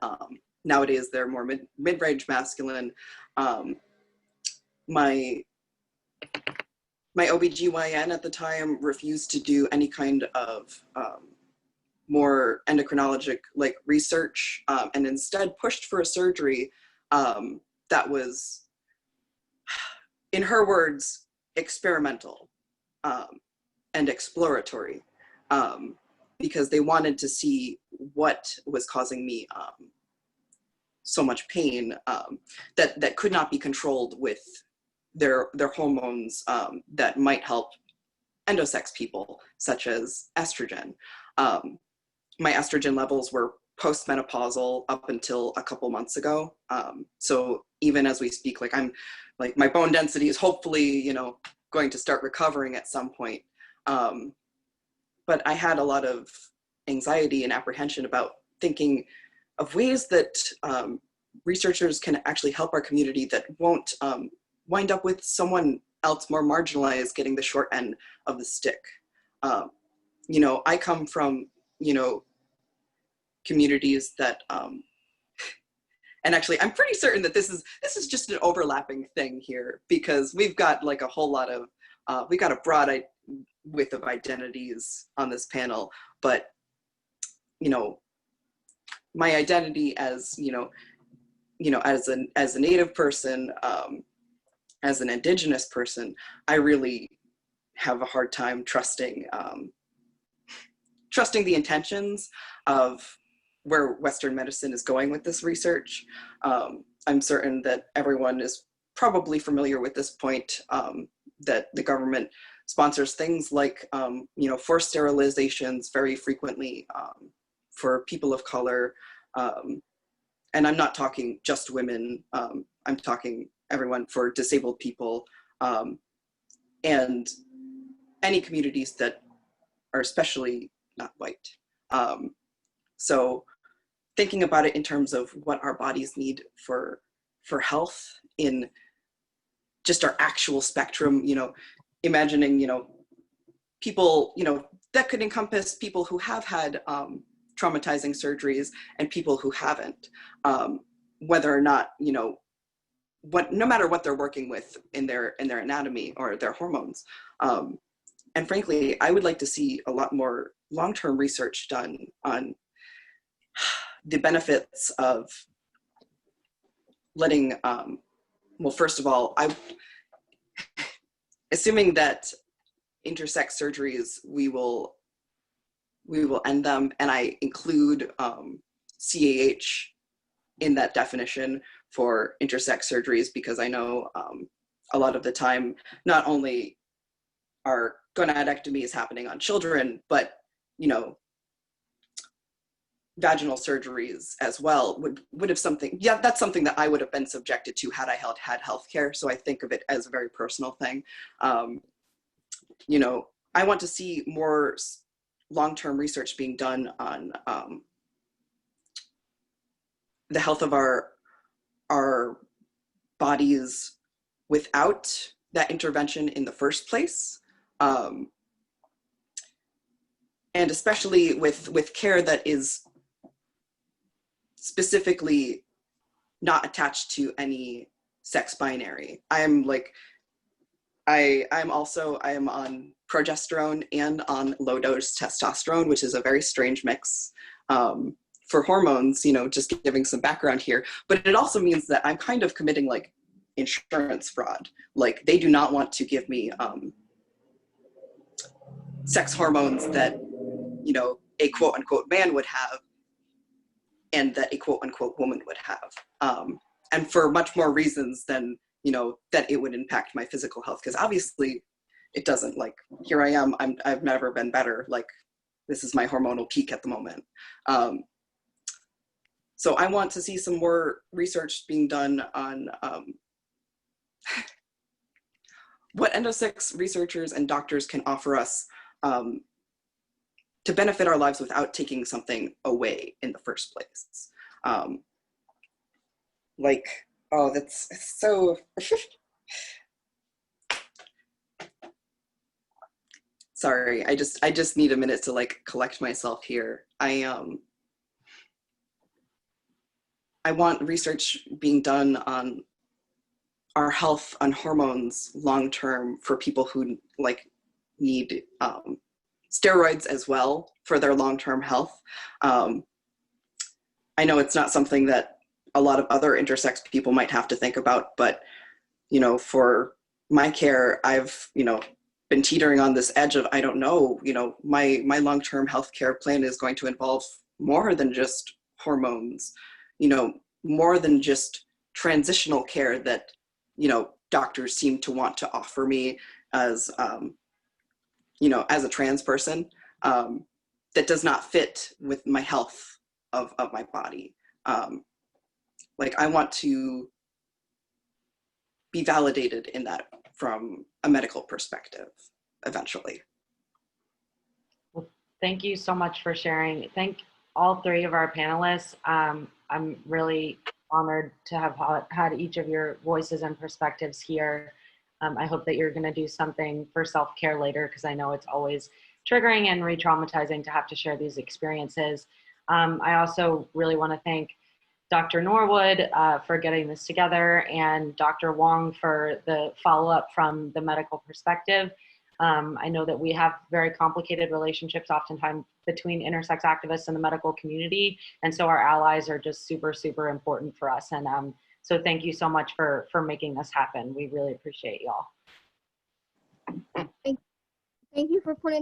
Nowadays they're more mid-range masculine. My OBGYN at the time refused to do any kind of more endocrinologic like research, and instead pushed for a surgery that was, in her words, experimental and exploratory, because they wanted to see what was causing me so much pain that could not be controlled with their hormones that might help endosex people, such as estrogen. My estrogen levels were postmenopausal up until a couple months ago. So even as we speak, like my bone density is hopefully, you know, going to start recovering at some point. But I had a lot of anxiety and apprehension about thinking of ways that researchers can actually help our community that won't wind up with someone else more marginalized getting the short end of the stick. You know, I come from, you know, communities that, and actually I'm pretty certain that this is just an overlapping thing here, because we've got like a whole lot of, we've got a broad width of identities on this panel, but, you know, my identity as, you know, as a Native person, as an Indigenous person, I really have a hard time trusting the intentions of where Western medicine is going with this research. I'm certain that everyone is probably familiar with this point, that the government sponsors things like, you know, forced sterilizations very frequently for people of color. And I'm not talking just women, I'm talking everyone, for disabled people, and any communities that are especially not white. So thinking about it in terms of what our bodies need for health in just our actual spectrum, you know, imagining, you know, people, you know, that could encompass people who have had traumatizing surgeries and people who haven't, whether or not, you know, no matter what they're working with in their anatomy or their hormones. And frankly, I would like to see a lot more long-term research done on the benefits of letting, well, first of all, assuming that intersex surgeries, we will end them, and I include CAH in that definition for intersex surgeries, because I know a lot of the time, not only are gonadectomies happening on children, but, you know, vaginal surgeries as well would have something, yeah, that's something that I would have been subjected to had I had healthcare. So I think of it as a very personal thing. You know, I want to see more long-term research being done on the health of our bodies without that intervention in the first place. And especially with care that is specifically not attached to any sex binary. I am on progesterone and on low dose testosterone, which is a very strange mix for hormones, you know, just giving some background here. But it also means that I'm kind of committing like insurance fraud. Like, they do not want to give me sex hormones that, you know, a quote unquote man would have and that a quote unquote woman would have. And for much more reasons than, you know, that it would impact my physical health. Because obviously it doesn't. Like, here I am, I've never been better. Like, this is my hormonal peak at the moment. So I want to see some more research being done on what endosex researchers and doctors can offer us to benefit our lives without taking something away in the first place. Like, oh, that's so, sorry, I just need a minute to like collect myself here. I want research being done on our health, on hormones long-term for people who like need steroids as well for their long-term health. I know it's not something that a lot of other intersex people might have to think about, but, you know, for my care, I've, you know, been teetering on this edge of, I don't know, you know, my long-term healthcare plan is going to involve more than just hormones, you know, more than just transitional care that, you know, doctors seem to want to offer me as, you know, as a trans person, that does not fit with my health of my body. Like I want to be validated in that from a medical perspective eventually. Well, thank you so much for sharing. Thank all three of our panelists. I'm really honored to have had each of your voices and perspectives here. I hope that you're going to do something for self-care later, because I know it's always triggering and re-traumatizing to have to share these experiences. I also really want to thank Dr. Norwood for getting this together, and Dr. Wong for the follow-up from the medical perspective. I know that we have very complicated relationships oftentimes between intersex activists and the medical community, and so our allies are just super, super important for us. And so thank you so much for making this happen. We really appreciate y'all. Thank you for putting